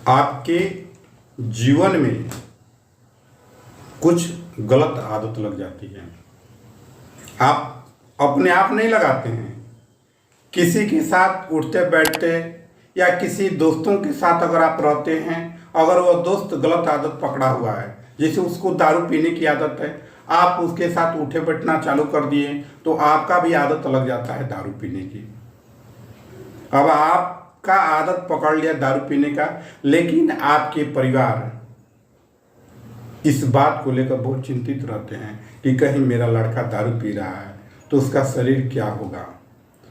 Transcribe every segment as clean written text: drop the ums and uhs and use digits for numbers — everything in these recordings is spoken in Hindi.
आपके जीवन में कुछ गलत आदत लग जाती है। आप अपने आप नहीं लगाते हैं, किसी के साथ उठते बैठते या किसी दोस्तों के साथ अगर आप रहते हैं, अगर वह दोस्त गलत आदत पकड़ा हुआ है, जैसे उसको दारू पीने की आदत है, आप उसके साथ उठे बैठना चालू कर दिए तो आपका भी आदत लग जाता है दारू पीने की। अब आपका आदत पकड़ लिया दारू पीने का, लेकिन आपके परिवार इस बात को लेकर बहुत चिंतित रहते हैं कि कहीं मेरा लड़का दारू पी रहा है तो उसका शरीर क्या होगा।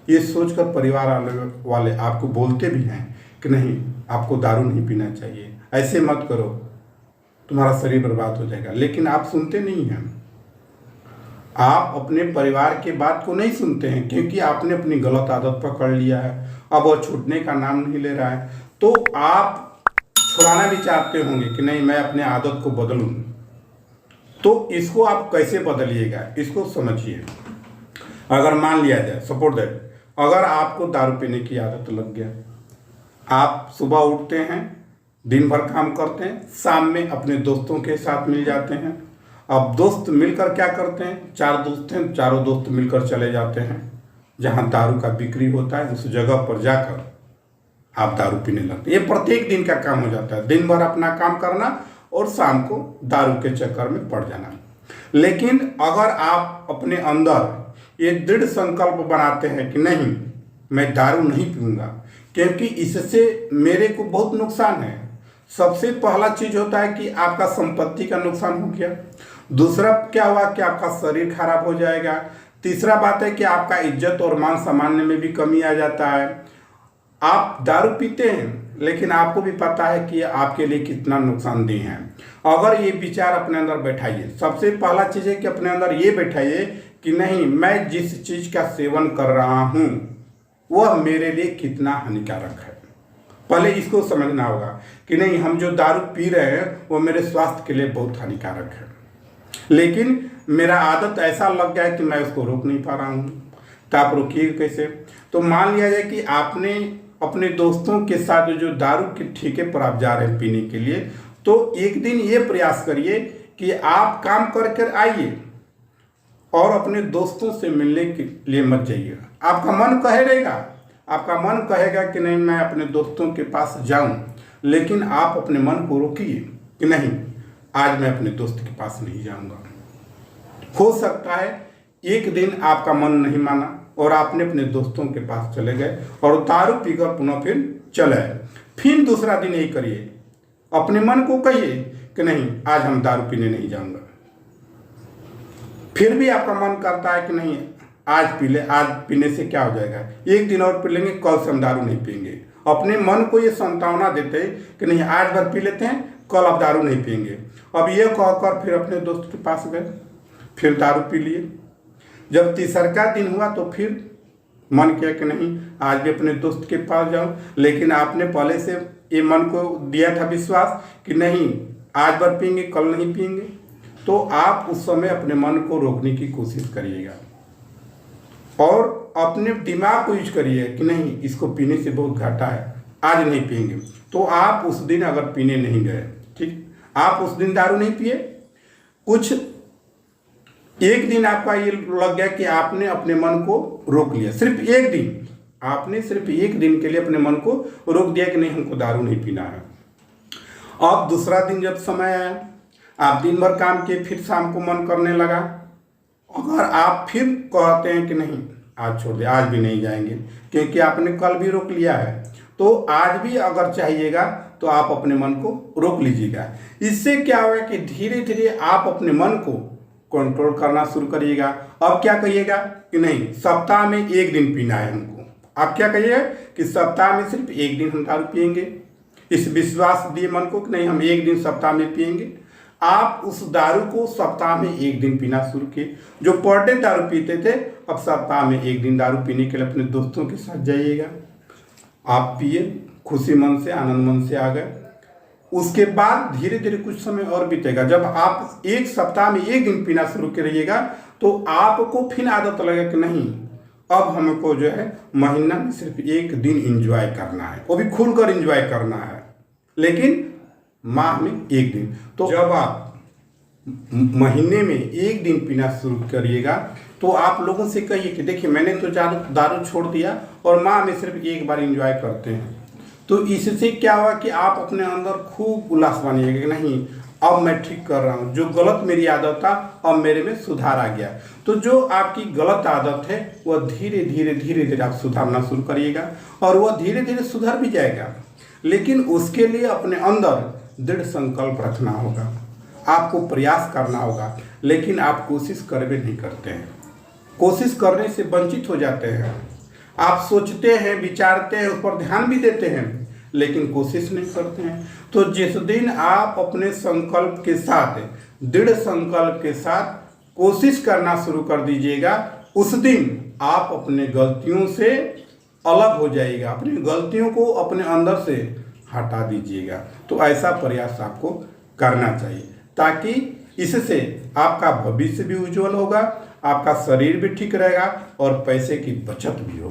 ये सोचकर परिवार वाले आपको बोलते भी हैं कि नहीं, आपको दारू नहीं पीना चाहिए, ऐसे मत करो, तुम्हारा शरीर बर्बाद हो जाएगा। लेकिन आप सुनते नहीं हैं, आप अपने परिवार के बात को नहीं सुनते हैं, क्योंकि आपने अपनी गलत आदत पकड़ लिया है। अब वो छूटने का नाम नहीं ले रहा है, तो आप छुड़ाना भी चाहते होंगे कि नहीं, मैं अपने आदत को बदलूं। तो इसको आप कैसे बदलिएगा, इसको समझिए। अगर मान लिया जाए, सपोर्ट दैट, अगर आपको दारू पीने की आदत लग गया, आप सुबह उठते हैं, दिन भर काम करते हैं, शाम में अपने दोस्तों के साथ मिल जाते हैं। अब दोस्त मिलकर क्या करते हैं, 4 दोस्त हैं, चारों दोस्त मिलकर चले जाते हैं जहां दारू का बिक्री होता है, उस जगह पर जाकर आप दारू पीने लगते हैं। ये प्रत्येक दिन का काम हो जाता है, दिन भर अपना काम करना और शाम को दारू के चक्कर में पड़ जाना। लेकिन अगर आप अपने अंदर ये दृढ़ संकल्प बनाते हैं कि नहीं, मैं दारू नहीं पीऊंगा, क्योंकि इससे मेरे को बहुत नुकसान है। सबसे पहला चीज होता है कि आपका संपत्ति का नुकसान हो गया। दूसरा क्या हुआ कि आपका शरीर खराब हो जाएगा। तीसरा बात है कि आपका इज्जत और मान सम्मान में भी कमी आ जाता है। आप दारू पीते हैं, लेकिन आपको भी पता है कि आपके लिए कितना नुकसानदेह है। अगर ये विचार अपने अंदर बैठाइए, सबसे पहला चीज है कि अपने अंदर ये बैठाइए कि नहीं, मैं जिस चीज का सेवन कर रहा हूं वह मेरे लिए कितना हानिकारक है। पहले इसको समझना होगा कि नहीं, हम जो दारू पी रहे हैं वो मेरे स्वास्थ्य के लिए बहुत हानिकारक है, लेकिन मेरा आदत ऐसा लग गया है कि मैं उसको रोक नहीं पा रहा हूं। तो आप रोकिए कैसे। तो मान लिया जाए कि आपने अपने दोस्तों के साथ जो दारू के ठेके पर आप जा रहे हैं पीने के लिए, तो एक दिन ये प्रयास करिए कि आप काम कर कर आइए और अपने दोस्तों से मिलने के लिए मत जाइए। आपका मन कहेगा, आपका मन कहेगा कि नहीं, मैं अपने दोस्तों के पास जाऊं, लेकिन आप अपने मन को रोकिए कि नहीं, आज मैं अपने दोस्त के पास नहीं जाऊंगा। हो सकता है एक दिन आपका मन नहीं माना और आपने अपने दोस्तों के पास चले गए और दारू पीकर पुनः फिर चले आए। फिर दूसरा दिन यही करिए, अपने मन को कहिए कि नहीं, आज हम दारू पीने नहीं जाऊंगा। फिर भी आपका मन करता है कि नहीं, आज पी ले, आज पीने से क्या हो जाएगा, एक दिन और पी लेंगे, कल से हम दारू नहीं पियेंगे। अपने मन को ये सांत्वना देते कि नहीं, आज भर पी लेते हैं, कल अब दारू नहीं पियेंगे। अब ये कहकर फिर अपने दोस्त के पास गए, फिर दारू पी लिए। जब तीसरा दिन हुआ तो फिर मन किया कि नहीं, आज भी अपने दोस्त के पास जाऊं, लेकिन आपने पहले से ये मन को दिया था विश्वास कि नहीं, आज भर पियेंगे, कल नहीं पियेंगे। तो आप उस समय अपने मन को रोकने की कोशिश करिएगा और अपने दिमाग को यूज करिए कि नहीं, इसको पीने से बहुत घाटा है, आज नहीं पियेंगे। तो आप उस दिन अगर पीने नहीं गए, ठीक, आप उस दिन दारू नहीं पिए, कुछ एक दिन आपका ये लग गया कि आपने अपने मन को रोक लिया, सिर्फ एक दिन आपने सिर्फ एक दिन के लिए अपने मन को रोक दिया कि नहीं, हमको दारू नहीं पीना है। अब दूसरा दिन जब समय आया, आप दिन भर काम किए, फिर शाम को मन करने लगा, अगर आप फिर कहते हैं कि नहीं, आज छोड़ दे, आज भी नहीं जाएंगे, क्योंकि आपने कल भी रोक लिया है, तो आज भी अगर चाहिएगा तो आप अपने मन को रोक लीजिएगा। इससे क्या होगा कि धीरे धीरे आप अपने मन को कंट्रोल करना शुरू करिएगा। अब क्या कहिएगा कि नहीं, सप्ताह में एक दिन पीना है हमको। आप क्या कहिएगा कि सप्ताह में सिर्फ एक दिन हम दारू पियेंगे। इस विश्वास दिए मन को कि नहीं, हम एक दिन सप्ताह में पियेंगे। आप उस दारू को सप्ताह में एक दिन पीना शुरू किए। जो पर डे दारू पीते थे, अब सप्ताह में एक दिन दारू पीने के लिए अपने दोस्तों के साथ जाइएगा। आप पिए, खुशी मन से, आनंद मन से आ गए। उसके बाद धीरे धीरे कुछ समय और बीतेगा। जब आप एक सप्ताह में एक दिन पीना शुरू करिएगा तो आपको फिर आदत लगेगा कि नहीं, अब हमको जो है महीना में सिर्फ एक दिन एंजॉय करना है, वो भी खुलकर एंजॉय करना है। लेकिन माह में 1 दिन। तो जब आप महीने में 1 दिन पीना शुरू करिएगा तो आप लोगों से कहिए कि देखिए मैंने तो दारू छोड़ दिया और माह में सिर्फ 1 बार एंजॉय करते हैं। तो इससे क्या हुआ कि आप अपने अंदर खूब उल्लास बनिएगा कि नहीं, अब मैं ठीक कर रहा हूँ, जो गलत मेरी आदत था अब मेरे में सुधार आ गया। तो जो आपकी गलत आदत है वह धीरे धीरे आप सुधारना शुरू करिएगा और वह धीरे धीरे सुधर भी जाएगा। लेकिन उसके लिए अपने अंदर दृढ़ संकल्प रखना होगा, आपको प्रयास करना होगा। लेकिन आप कोशिश करवे नहीं करते हैं, कोशिश करने से वंचित हो जाते हैं। आप सोचते हैं, विचारते हैं, उस पर ध्यान भी देते हैं, लेकिन कोशिश नहीं करते हैं। तो जिस दिन आप अपने संकल्प के साथ, दृढ़ संकल्प के साथ कोशिश करना शुरू कर दीजिएगा, उस दिन आप अपने गलतियों से अलग हो जाइएगा, अपनी गलतियों को अपने अंदर से हटा दीजिएगा। तो ऐसा प्रयास आपको करना चाहिए ताकि इससे आपका भविष्य भी उज्जवल होगा, आपका शरीर भी ठीक रहेगा और पैसे की बचत भी होगी।